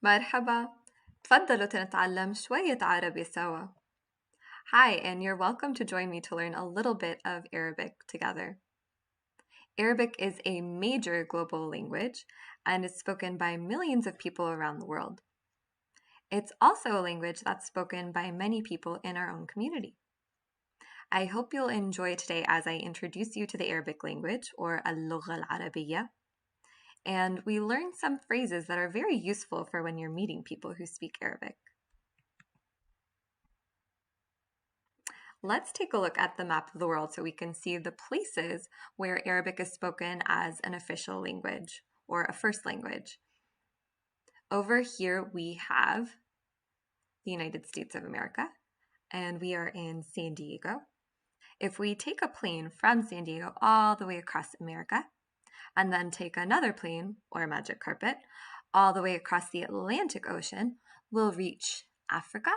مرحبا. تفضلوا نتعلم شوية عربي سوا. Hi, and you're welcome to join me to learn a little bit of Arabic together. Arabic is a major global language and is spoken by millions of people around the world. It's also a language that's spoken by many people in our own community. I hope you'll enjoy today as I introduce you to the Arabic language, or اللغة العربية, and we learn some phrases that are very useful for when you're meeting people who speak Arabic. Let's take a look at the map of the world so we can see the places where Arabic is spoken as an official language or a first language. Over here we have the United States of America, and we are in San Diego. If we take a plane from San Diego all the way across America, and then take another plane, or magic carpet, all the way across the Atlantic Ocean, we'll reach Africa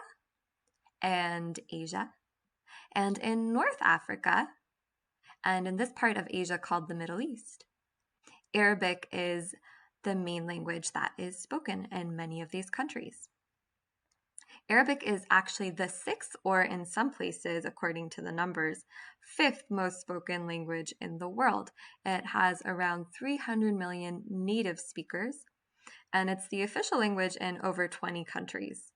and Asia, and in North Africa, and in this part of Asia called the Middle East, Arabic is the main language that is spoken in many of these countries. Arabic is actually the sixth, or in some places, according to the numbers, fifth most spoken language in the world. It has around 300 million native speakers, and it's the official language in over 20 countries.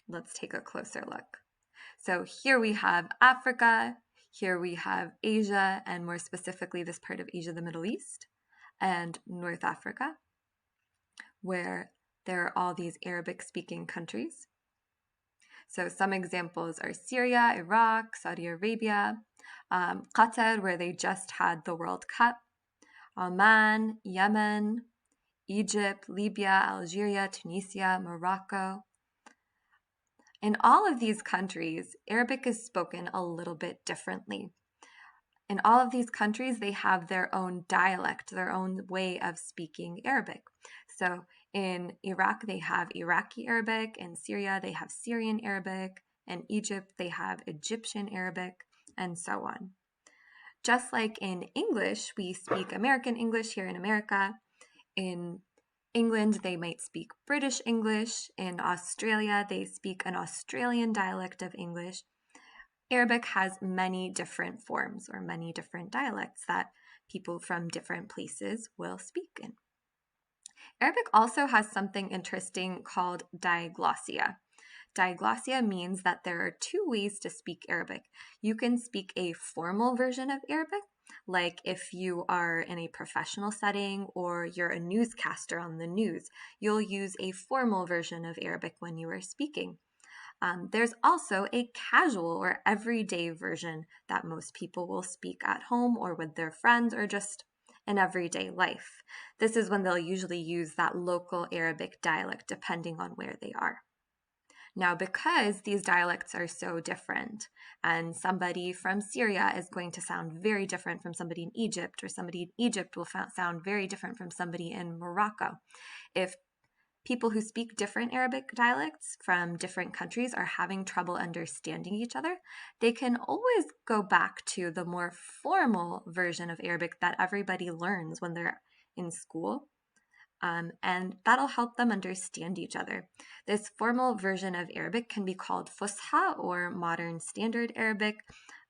Let's take a closer look. So here we have Africa, here we have Asia, and more specifically this part of Asia, the Middle East, and North Africa, where there are all these Arabic-speaking countries. So some examples are Syria, Iraq, Saudi Arabia, Qatar, where they just had the World Cup, Oman, Yemen, Egypt, Libya, Algeria, Tunisia, Morocco. In all of these countries, Arabic is spoken a little bit differently. In all of these countries, they have their own dialect, their own way of speaking Arabic. So in Iraq, they have Iraqi Arabic. In Syria, they have Syrian Arabic. In Egypt, they have Egyptian Arabic, and so on. Just like in English, we speak American English here in America. In England, they might speak British English. In Australia, they speak an Australian dialect of English. Arabic has many different forms or many different dialects that people from different places will speak in. Arabic also has something interesting called diglossia. Diglossia means that there are two ways to speak Arabic. You can speak a formal version of Arabic, like if you are in a professional setting or you're a newscaster on the news, you'll use a formal version of Arabic when you are speaking. There's also a casual or everyday version that most people will speak at home or with their friends or just in everyday life. This is when they'll usually use that local Arabic dialect depending on where they are. Now, because these dialects are so different, and somebody from Syria is going to sound very different from somebody in Egypt, or somebody in Egypt will sound very different from somebody in Morocco, if people who speak different Arabic dialects from different countries are having trouble understanding each other, they can always go back to the more formal version of Arabic that everybody learns when they're in school. And that'll help them understand each other. This formal version of Arabic can be called Fusha or Modern Standard Arabic,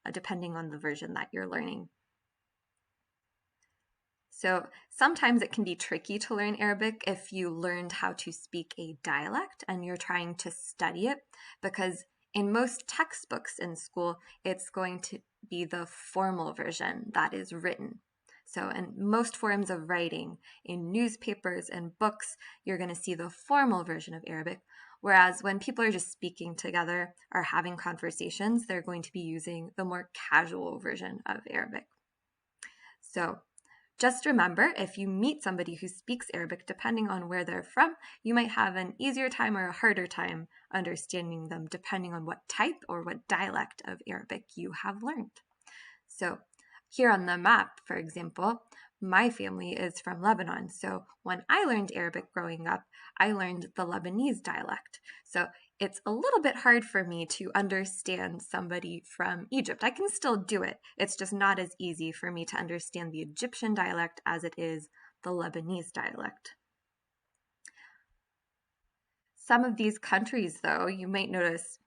depending on the version that you're learning. So sometimes it can be tricky to learn Arabic if you learned how to speak a dialect and you're trying to study it, because in most textbooks in school, it's going to be the formal version that is written. So in most forms of writing, in newspapers and books, you're going to see the formal version of Arabic, whereas when people are just speaking together or having conversations, they're going to be using the more casual version of Arabic. So just remember, if you meet somebody who speaks Arabic, depending on where they're from, you might have an easier time or a harder time understanding them, depending on what type or what dialect of Arabic you have learned. So here on the map, for example, my family is from Lebanon. So when I learned Arabic growing up, I learned the Lebanese dialect. So it's a little bit hard for me to understand somebody from Egypt. I can still do it. It's just not as easy for me to understand the Egyptian dialect as it is the Lebanese dialect. Some of these countries, though, you might notice,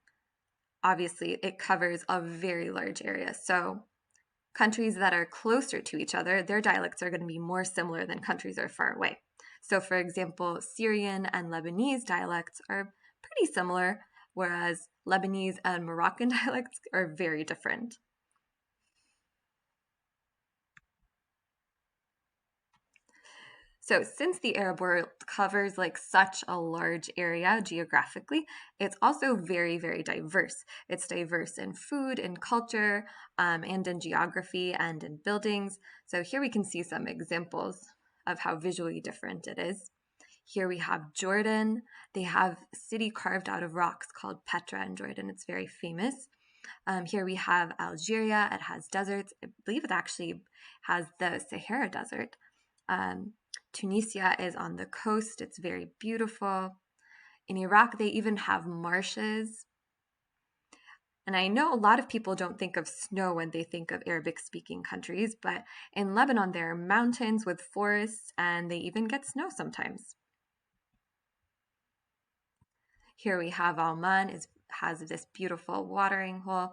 obviously, it covers a very large area. So countries that are closer to each other, their dialects are going to be more similar than countries that are far away. So for example, Syrian and Lebanese dialects are pretty similar, whereas Lebanese and Moroccan dialects are very different. So since the Arab world covers like such a large area geographically, it's also very, very diverse. It's diverse in food, in culture, and in geography and in buildings. So here we can see some examples of how visually different it is. Here we have Jordan. They have a city carved out of rocks called Petra in Jordan. It's very famous. Here we have Algeria. It has deserts. I believe it actually has the Sahara Desert. Tunisia is on the coast. It's very beautiful. In Iraq, they even have marshes. And I know a lot of people don't think of snow when they think of Arabic-speaking countries, but in Lebanon, there are mountains with forests, and they even get snow sometimes. Here we have Oman, has this beautiful watering hole.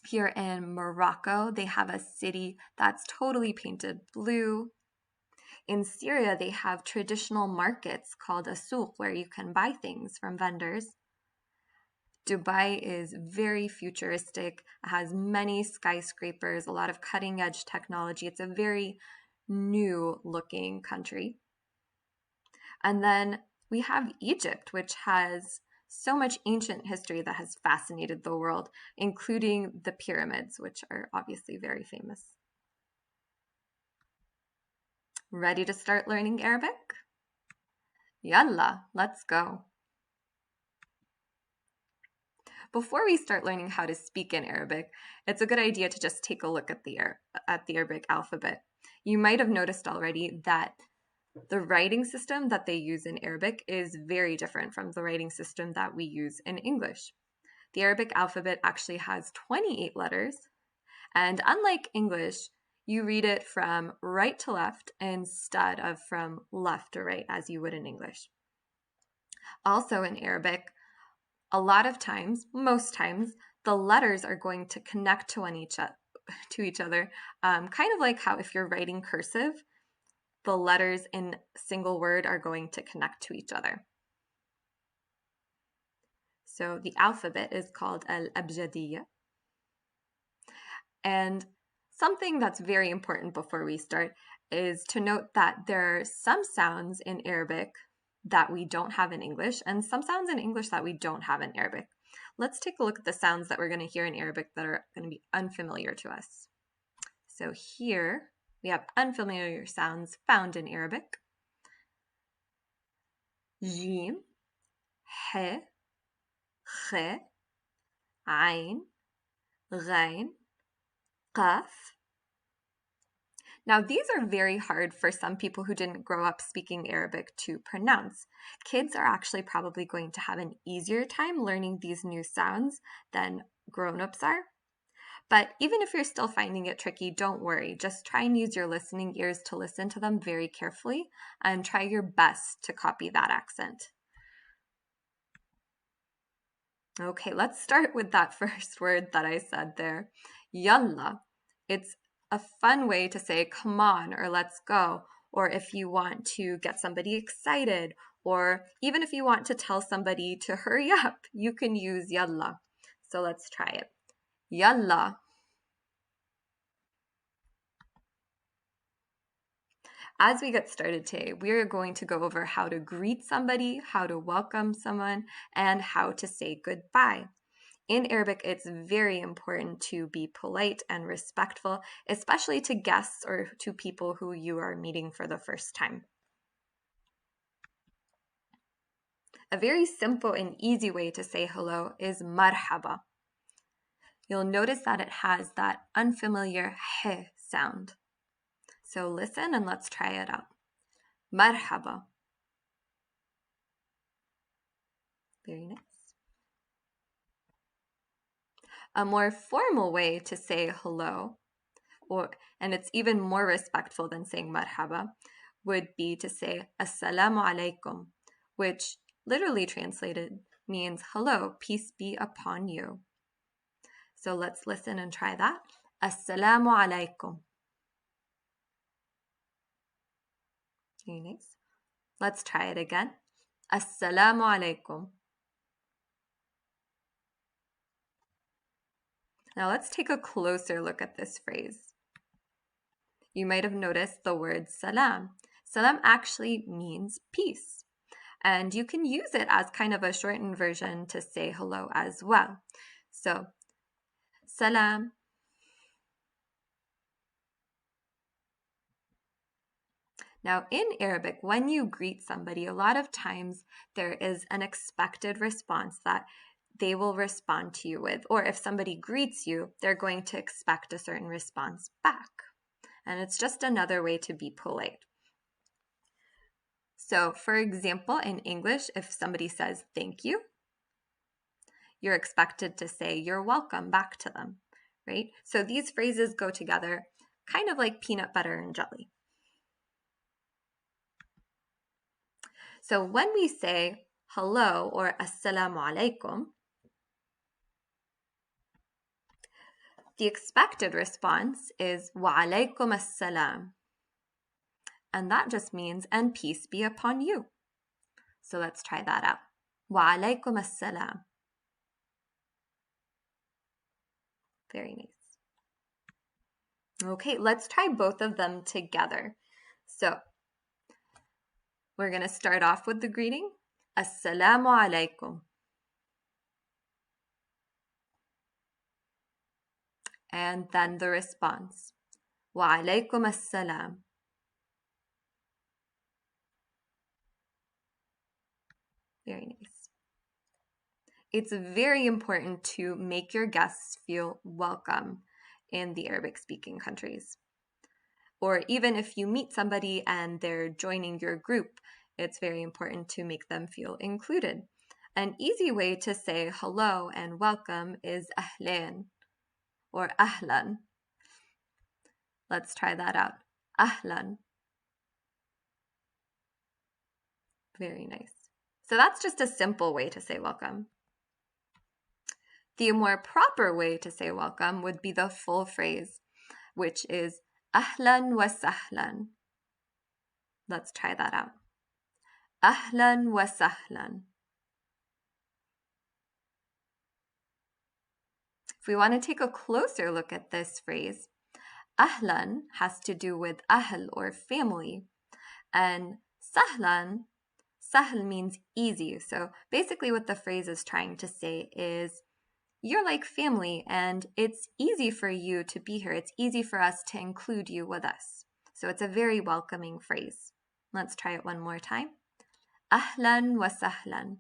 Here in Morocco, they have a city that's totally painted blue. In Syria, they have traditional markets called a souk where you can buy things from vendors. Dubai is very futuristic, it has many skyscrapers, a lot of cutting edge technology. It's a very new looking country. And then we have Egypt, which has so much ancient history that has fascinated the world, including the pyramids, which are obviously very famous. Ready to start learning Arabic? Yalla, let's go. Before we start learning how to speak in Arabic, it's a good idea to just take a look at the Arabic alphabet. You might have noticed already that the writing system that they use in Arabic is very different from the writing system that we use in English. The Arabic alphabet actually has 28 letters, and unlike English, you read it from right to left instead of from left to right as you would in English. Also in Arabic, a lot of times, most times, the letters are going to connect to each other, kind of like how if you're writing cursive, the letters in a single word are going to connect to each other. So the alphabet is called al-abjadiyya. And something that's very important before we start is to note that there are some sounds in Arabic that we don't have in English and some sounds in English that we don't have in Arabic. Let's take a look at the sounds that we're going to hear in Arabic that are going to be unfamiliar to us. So here we have unfamiliar sounds found in Arabic. Jim, he, khe, ayn, ghayn, qaf. Now, these are very hard for some people who didn't grow up speaking Arabic to pronounce. Kids are actually probably going to have an easier time learning these new sounds than grown-ups are. But even if you're still finding it tricky, don't worry. Just try and use your listening ears to listen to them very carefully and try your best to copy that accent. Okay, let's start with that first word that I said there. Yalla. It's a fun way to say come on or let's go, or if you want to get somebody excited, or even if you want to tell somebody to hurry up, you can use yalla. So let's try it. Yalla. As we get started today, we are going to go over how to greet somebody, how to welcome someone, and how to say goodbye. In Arabic, it's very important to be polite and respectful, especially to guests or to people who you are meeting for the first time. A very simple and easy way to say hello is marhaba. You'll notice that it has that unfamiliar he sound. So listen and let's try it out. Marhaba. Very nice. A more formal way to say hello, and it's even more respectful than saying marhaba, would be to say assalamu alaikum, which literally translated means hello, peace be upon you. So let's listen and try that. Assalamu alaikum. Very nice. Let's try it again. Assalamu alaikum. Now let's take a closer look at this phrase. You might have noticed the word salam. Salam actually means peace. And you can use it as kind of a shortened version to say hello as well. So, salam. Now, in Arabic, when you greet somebody, a lot of times there is an expected response that they will respond to you with. Or if somebody greets you, they're going to expect a certain response back. And it's just another way to be polite. So, for example, in English, if somebody says thank you, you're expected to say you're welcome back to them, right? So these phrases go together kind of like peanut butter and jelly. So when we say hello or assalamu alaikum, the expected response is wa alaikum assalam. And that just means, and peace be upon you. So let's try that out. Wa alaikum assalam. Very nice. Okay, let's try both of them together. So we're going to start off with the greeting. Assalamu alaikum. And then the response. Wa alaikum assalam. Very nice. It's very important to make your guests feel welcome in the Arabic-speaking countries. Or even if you meet somebody and they're joining your group, it's very important to make them feel included. An easy way to say hello and welcome is ahlan or ahlan. Let's try that out. Ahlan. Very nice. So that's just a simple way to say welcome. The more proper way to say welcome would be the full phrase, which is ahlan wa sahlan. Let's try that out. Ahlan wa sahlan. If we want to take a closer look at this phrase, ahlan has to do with ahl or family, and sahlan, sahl means easy. So basically what the phrase is trying to say is, you're like family and it's easy for you to be here. It's easy for us to include you with us. So it's a very welcoming phrase. Let's try it one more time. Ahlan wa sahlan.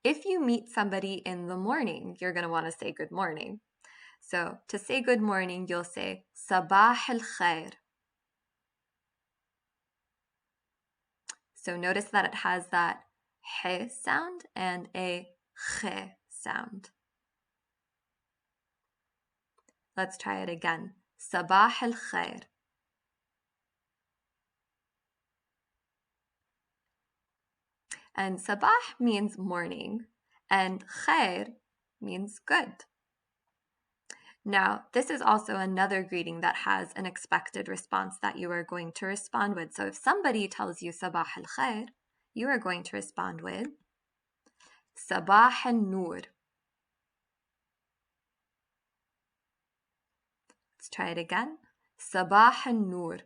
If you meet somebody in the morning, you're going to want to say good morning. So to say good morning, you'll say sabah al khair. So notice that it has that he sound and a khe sound. Let's try it again. Sabah al khair. And sabah means morning, and khair means good. Now, this is also another greeting that has an expected response that you are going to respond with. So if somebody tells you sabah al khair, you are going to respond with sabah al nur. Let's try it again. Sabah al nur.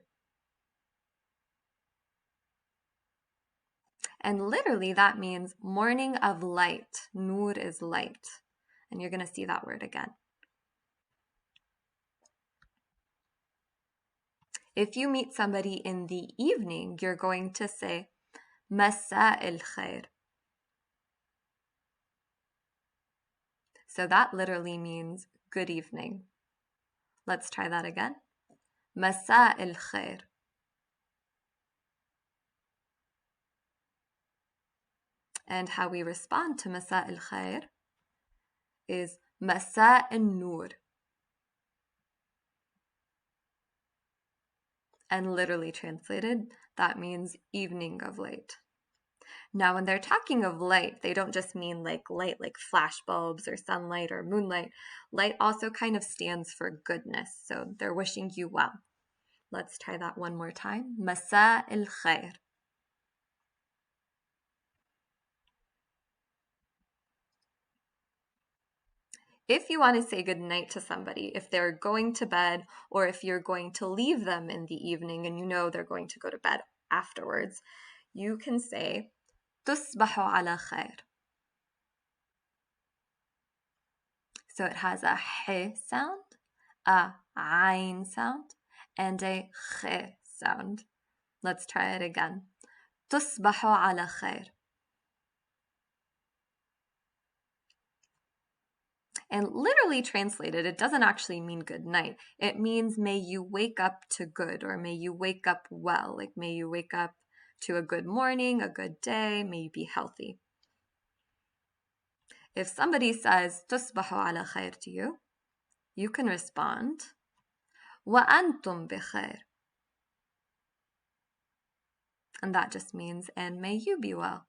And literally that means morning of light. Nur is light. And you're going to see that word again. If you meet somebody in the evening, you're going to say masa al khair. So that literally means good evening. Let's try that again. Masa al khair. And how we respond to masa al khair is masa al nur. And literally translated, that means evening of light. Now, when they're talking of light, they don't just mean like light like flash bulbs or sunlight or moonlight. Light also kind of stands for goodness. So they're wishing you well. Let's try that one more time. Masa el khair. If you want to say good night to somebody, if they're going to bed or if you're going to leave them in the evening and you know they're going to go to bed afterwards, you can say تصبح على خير. So it has a h sound, a ain sound, and a kh sound. Let's try it again. تصبح على خير. And literally translated, it doesn't actually mean good night. It means may you wake up to good, or may you wake up well. Like may you wake up to a good morning, a good day, may you be healthy. If somebody says تصبح على خير to you, you can respond وأنتم بخير. And that just means, and may you be well.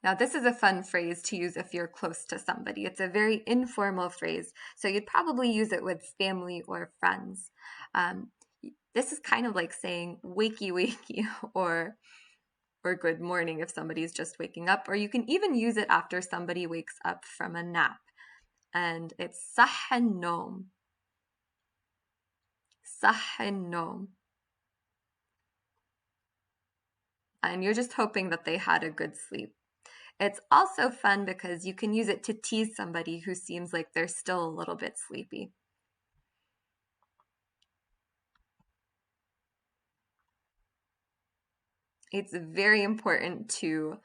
Now, this is a fun phrase to use if you're close to somebody. It's a very informal phrase, so you'd probably use it with family or friends. This is kind of like saying wakey wakey or good morning if somebody's just waking up, or you can even use it after somebody wakes up from a nap. And it's صح النوم. صح النوم. And you're just hoping that they had a good sleep. It's also fun because you can use it to tease somebody who seems like they're still a little bit sleepy. It's very important to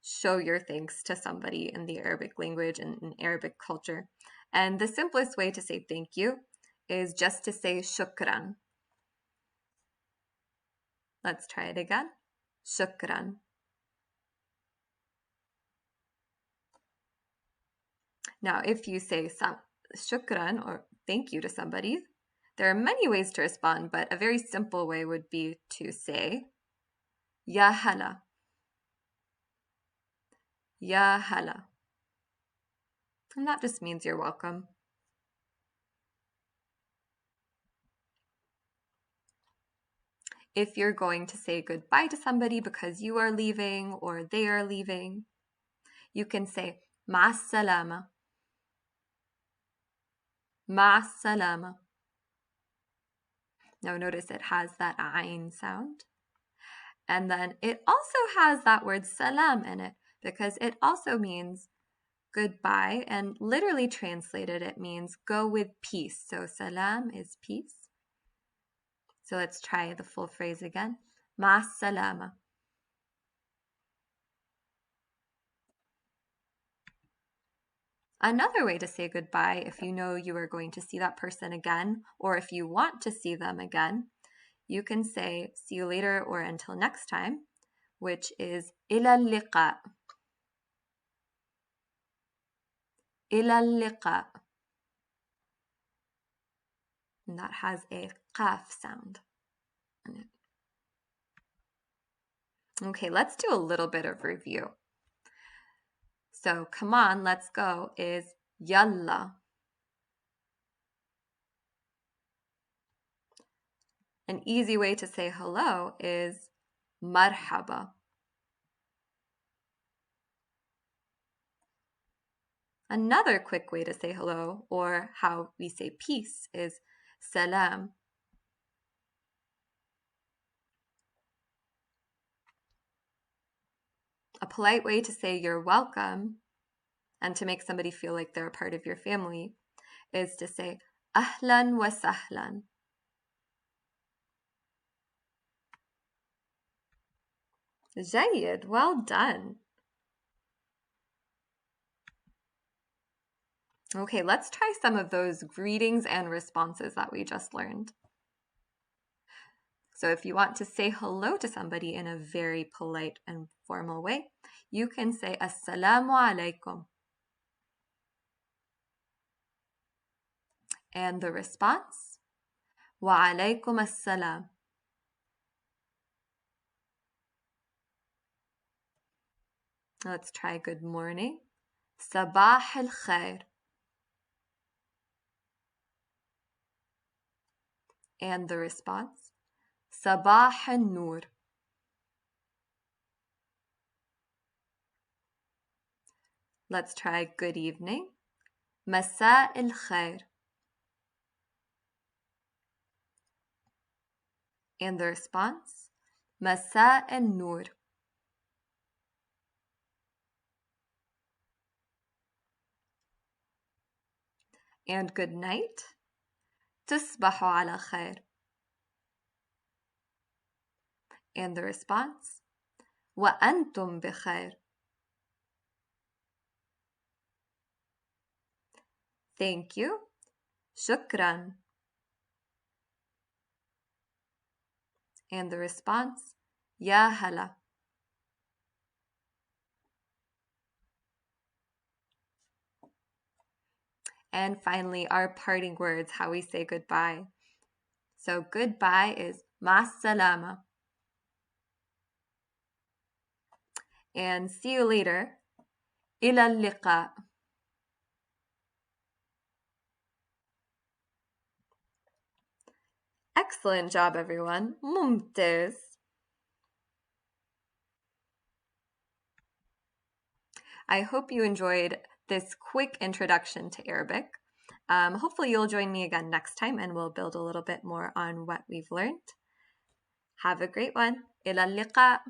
show your thanks to somebody in the Arabic language and in Arabic culture. And the simplest way to say thank you is just to say shukran. Let's try it again. Shukran. Now, if you say shukran or thank you to somebody, there are many ways to respond, but a very simple way would be to say Ya hala. Ya hala. And that just means you're welcome. If you're going to say goodbye to somebody because you are leaving or they are leaving, you can say مع السلامة. مع السلامة. Now notice it has that ain sound. And then it also has that word salam in it because it also means goodbye, and literally translated it means go with peace. So salam is peace. So let's try the full phrase again. مع السلامة. Another way to say goodbye, if you know you are going to see that person again, or if you want to see them again, you can say see you later or until next time, which is إلى اللقاء. إلى اللقاء. And that has a qaf sound in it. Okay, let's do a little bit of review. So come on, let's go is yalla. An easy way to say hello is marhaba. Another quick way to say hello, or how we say peace, is salam. A polite way to say you're welcome and to make somebody feel like they're a part of your family is to say ahlan wa sahlan. جيد, well done. Okay, let's try some of those greetings and responses that we just learned. So if you want to say hello to somebody in a very polite and formal way, you can say Assalamu alaikum. And the response, وعليكم السلام. Let's try good morning. صباح الخير. And the response, صباح النور. Let's try good evening. مساء الخير. And the response, مساء النور. And good night. تصبحوا على خير. And the response, وأنتم بخير. Thank you. شكرا. And the response, يا هلا. And finally, our parting words, how we say goodbye. So goodbye is مع السلامة. And see you later. إلى اللقاء. Excellent job, everyone. ممتاز. I hope you enjoyed this quick introduction to Arabic. Hopefully you'll join me again next time and we'll build a little bit more on what we've learned. Have a great one. إلى اللقاء.